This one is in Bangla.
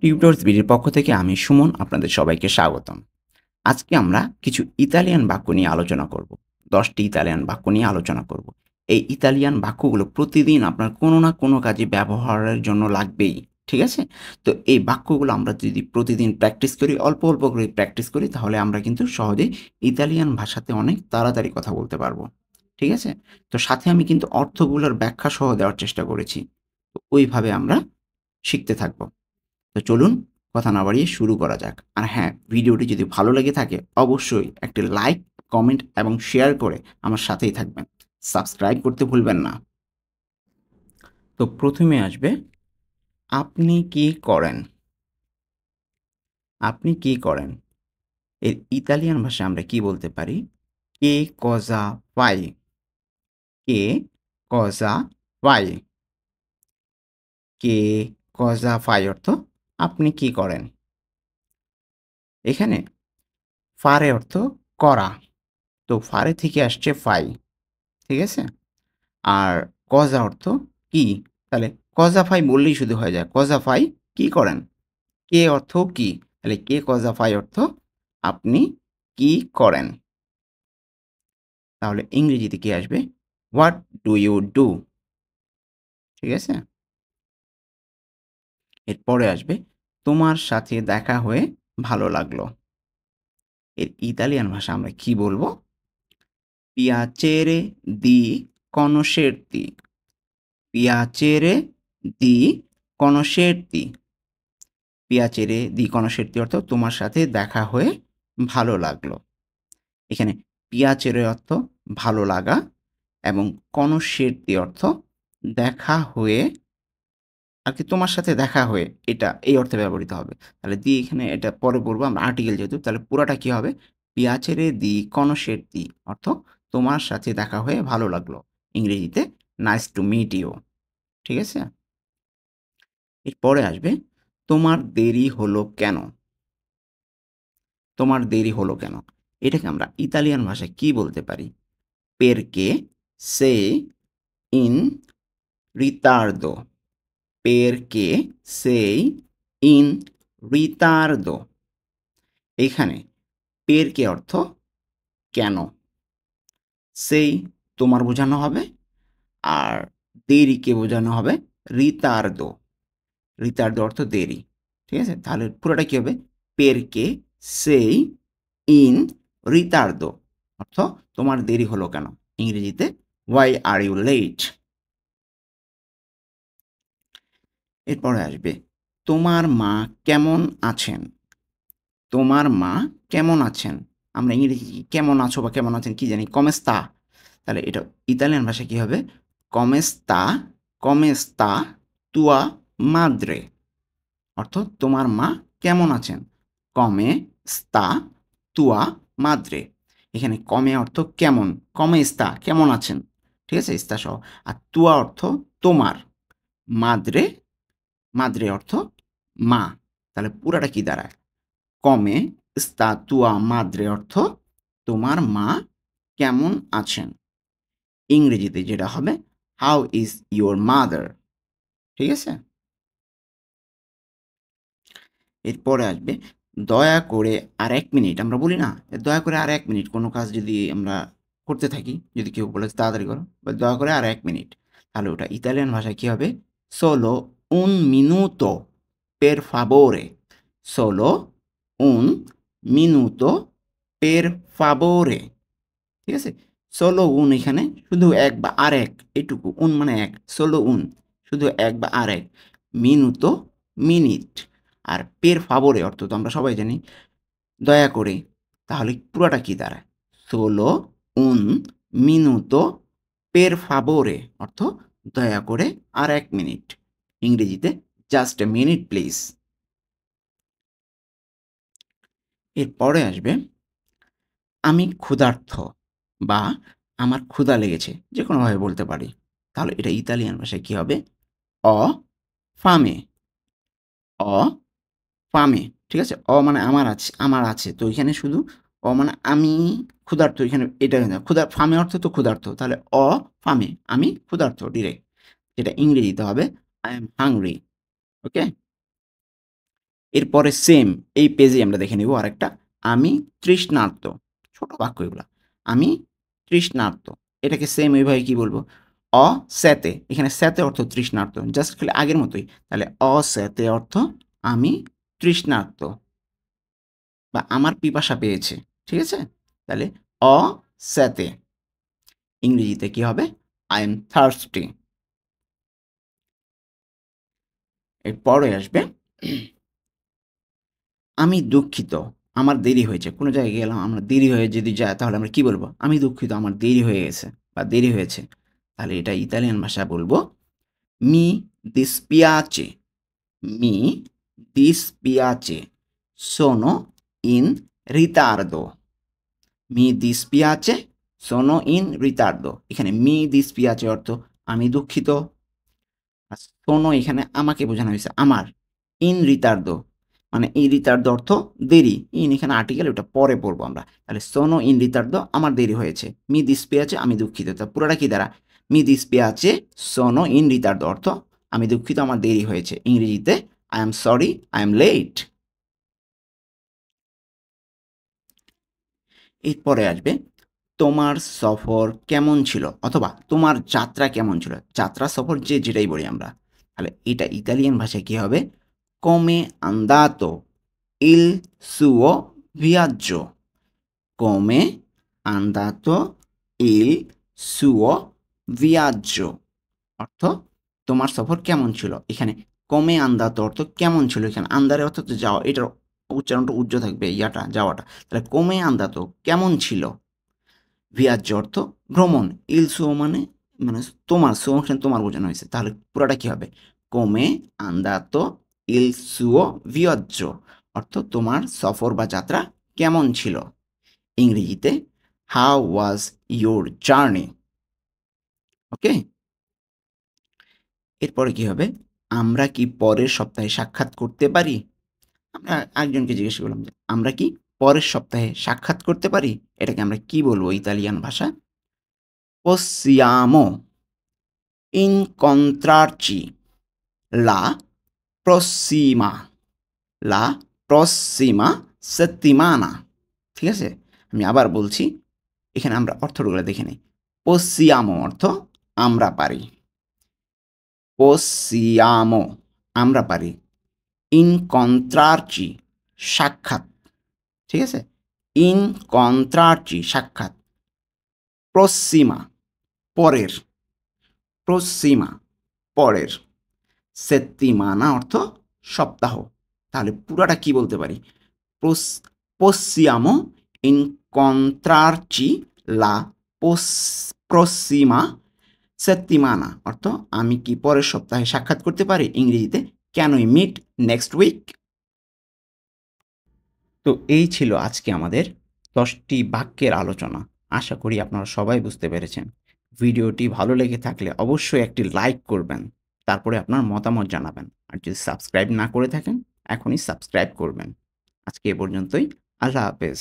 টিউটরস বিডির পক্ষ থেকে আমি সুমন আপনাদের সবাইকে স্বাগতম। আজকে আমরা কিছু ইতালিয়ান বাক্য নিয়ে আলোচনা করব। ১০টি ইতালিয়ান বাক্য নিয়ে আলোচনা করব। এই ইতালিয়ান বাক্যগুলো প্রতিদিন আপনার কোনো না কোনো কাজে ব্যবহারের জন্য লাগবেই। ঠিক আছে? তো এই বাক্যগুলো আমরা যদি প্রতিদিন প্র্যাকটিস করি, অল্প, অল্প করে প্র্যাকটিস করি তাহলে আমরা কিন্তু সহজেই ইতালিয়ান ভাষাতে অনেক তাড়াতাড়ি কথা বলতে পারব। ঠিক আছে? তো সাথে আমি কিন্তু অর্থগুলোর ব্যাখ্যা সহ দেওয়ার চেষ্টা করেছি। তো ওইভাবে আমরা শিখতে থাকব। তো চলুন কথা না বাড়িয়ে শুরু করা যাক। আর হ্যাঁ, ভিডিওটি যদি ভালো লেগে থাকে অবশ্যই একটি লাইক, কমেন্ট এবং শেয়ার করে আমার সাথেই থাকবেন। সাবস্ক্রাইব করতে ভুলবেন না। তো প্রথমে আসবে আপনি কি করেন? আপনি কি করেন? এর ইতালিয়ান ভাষায় আমরা কি বলতে পারি? Che cosa fai? Che cosa fai? Che cosa fai অর্থ আপনি কি করেন? এখানে fare অর্থ করা। তো fare থেকে আসছে fai। ঠিক আছে? আর কজা অর্থ কি? তাহলে কজা ফাই বললেই শুধু হয়ে যায়। কজা ফাই কি করেন? কে অর্থ কি? তাহলে কে কজা ফাই অর্থ আপনি কি করেন? তাহলে ইংরেজিতে কি আসবে? What do you do? ঠিক আছে? এরপরে আসবে তোমার সাথে দেখা হয়ে ভালো লাগলো। এর ইতালিয়ান ভাষা আমরা কি বলবো? পিয়াচেরে দি conoscerti. পিয়াচেরে দি conoscerti. পিয়াচেরে দি কনসের্তি অর্থ তোমার সাথে দেখা হয়ে ভালো লাগলো। এখানে পিয়াচেরে অর্থ ভালো লাগা এবং কনসের্তি অর্থ দেখা হয়ে আর কি তোমার সাথে দেখা হয়ে এটা এই অর্থে ব্যবহৃত হবে। তাহলে দি এখানে এটা পরে বলবো আমরা আর্টিকেল যেহেতু তাহলে পুরাটা কি হবে? পিয়াচেরে দি কনসের্তি অর্থ তোমার সাথে দেখা হয়ে ভালো লাগলো। ইংরেজিতে নাইস টু মিট ইউ। ঠিক আছে? এরপরে আসবে তোমার দেরি হলো কেন? তোমার দেরি হলো কেন? এটাকে আমরা ইতালিয়ান ভাষায় কি বলতে পারি? Perché sei in ritardo? Perché sei in ritardo? এখানে perché অর্থ কেন? সেই তোমার বোঝানো হবে আর দেরিকে বোঝানো হবে ritardo. ritardo অর্থ দেরি। ঠিক আছে? তাহলে পুরোটা কি হবে? Perché sei in ritardo অর্থ তোমার দেরি হলো কেন? ইংরেজিতে why are you late? এরপরে আসবে তোমার মা কেমন আছেন? তোমার মা কেমন আছেন? আমরা ইংরেজি কেমন আছো বা কেমন আছেন কি জানি? come sta? তাহলে এটা ইতালিয়ান ভাষায় কি হবে? come sta tua madre? অর্থ তোমার মা কেমন আছেন? come sta tua madre? এখানে come অর্থ কেমন, come sta কেমন আছেন? ঠিক আছে? sta সহ। আর tua অর্থ তোমার, madre madre অর্থ মা। তাহলে পুরাটা কি দাঁড়ায়? come sta tua madre অর্থ তোমার মা কেমন আছেন? ইংরেজিতে যেটা হবে how is your mother? ঠিক আছে? এরপরে আসবে দয়া করে আর ১ মিনিট। আমরা বলি না? দয়া করে আর ১ মিনিট কোনো কাজ যদি আমরা করতে থাকি, যদি কেউ বলে তাড়াতাড়ি করো বা দয়া করে আর ১ মিনিট। তাহলে ওটা ইতালিয়ান ভাষায় কি হবে? solo un minuto per favore. solo un minuto per favore. ঠিক আছে? solo un এখানে শুধু ১ বা আর ১ এটুকু। un মানে ১, solo un শুধু ১ বা আর ১। minuto মিনিট। আর per favore অর্থ তো আমরা সবাই জানি দয়া করে। তাহলে পুরাটা কি দাঁড়ায়? solo un minuto per favore অর্থ দয়া করে আর ১ মিনিট। ইংরেজিতে just a minute please. এরপরে আসবে আমি ক্ষুধার্ত বা আমার ক্ষুধা লেগেছে। যেকোনোভাবে বলতে পারি। তাহলে এটা ইতালিয়ান ভাষায় কি হবে? ho fame. ho fame. ঠিক আছে? মানে আমার আছে। তো এখানে শুধু মানে আমি ক্ষুধার্ত এখানে এটা না। ফামে অর্থ তো ক্ষুধার্ত। তাহলে ফামে আমি ক্ষুধার্ত ডিরেক্ট। যেটা ইংরেজিতে হবে I am hungry. ওকে? এরপরে সেম এই পেজে আমরা দেখে নিব আরেকটা, আমি তৃষ্ণার্ত। ছোট বাক্য এগুলা। আমি তৃষ্ণার্ত। এটাকে সেম এইভাবে কি বলবো? অস্যাতে। এখানে স্যাতে অর্থ তৃষ্ণার্ত। জাস্ট খালি আগের মতোই। তাহলে অস্যাতে অর্থ আমি তৃষ্ণার্ত বা আমার পিপাসা পেয়েছে। ঠিক আছে? তাহলে অস্যাতে। ইংরেজিতে কি হবে? I am thirsty. এরপরে আসবে আমি দুঃখিত, আমার দেরি হয়েছে। কোনো জায়গায় গেলাম আমরা দেরি হয়ে যদি যায় তাহলে আমরা কি বলবো? আমি দুঃখিত আমার দেরি হয়ে গেছে বা দেরি হয়েছে। তাহলে এটা ইতালিয়ান ভাষায় বলবো me dispiace, me dispiace, sono in ritardo. Me dispiace, sono in ritardo. এখানে মি dispiace অর্থ আমি দুঃখিত। আর sono এখানে আমাকে বোঝানো হয়েছে আমার। in ritardo মানে in ritardo অর্থ দেরি। in এখানে আর্টিকেল, ওটা পরে পড়বো আমরা। তাহলে sono in ritardo আমার দেরি হয়েছে। mi dispiace আমি দুঃখিত। তা পুরোটা কি দ্বারা? mi dispiace sono in ritardo অর্থ আমি দুঃখিত আমার দেরি হয়েছে। ইংরেজিতে I am sorry I am late. এরপরে আসবে তোমার সফর কেমন ছিল অথবা তোমার যাত্রা কেমন ছিল। যাত্রা সফর যেটাই বলি আমরা। তাহলে এটা ইতালিয়ান ভাষায় কি হবে? come andato il suo viaggio. Come andato il suo viaggio অর্থ তোমার সফর কেমন ছিল। এখানে come andato অর্থ কেমন ছিল। এখানে আন্দারে অর্থ তো যাওয়া, এটার উচ্চারণটা উজ্জ থাকবে, যাওয়াটা। তাহলে come andato কেমন ছিল। viaggio অর্থ ভ্রমণ। il suo মানে তোমার, suo মানে তোমার বোঝানো হয়েছে। তাহলে পুরাটা কি হবে? come andato il suo viaggio অর্থ তোমার সফর বা যাত্রা কেমন ছিল। ইংরেজিতে how was your journey. ওকে? এরপরে কি হবে? আমরা কি পরের সপ্তাহে সাক্ষাৎ করতে পারি? আমরা আরেকজনকে জিজ্ঞেস করলাম যে আমরা কি পরের সপ্তাহে সাক্ষাৎ করতে পারি? এটাকে আমরা কি বলবো ইতালিয়ান ভাষায়? possiamo incontrarci la prossima la prossima settimana. ঠিক আছে? আমি আবার বলছি, এখানে আমরা অর্থগুলো দেখে নিই। possiamo অর্থ আমরা পারি। possiamo আমরা পারি। incontrarci সাক্ষাৎ। ঠিক আছে? incontrarci সাক্ষাৎ। prossima পরের। prossima পরের। settimana অর্থ সপ্তাহ। তাহলে পুরাটা কি বলতে পারি? possiamo incontrarci la prossima settimana অর্থ আমি কি পরের সপ্তাহে সাক্ষাৎ করতে পারি। ইংরেজিতে can we meet next week. তো এই ছিল আজকে আমাদের 10টি বাক্যের আলোচনা। আশা করি আপনারা সবাই বুঝতে পেরেছেন। ভিডিওটি ভালো লেগে থাকলে অবশ্যই একটি লাইক করবেন। তারপরে আপনার মতামত জানাবেন। আর যদি সাবস্ক্রাইব না করে থাকেন, এখনই সাবস্ক্রাইব করবেন। আজকে এ পর্যন্তই। আল্লাহ হাফেজ।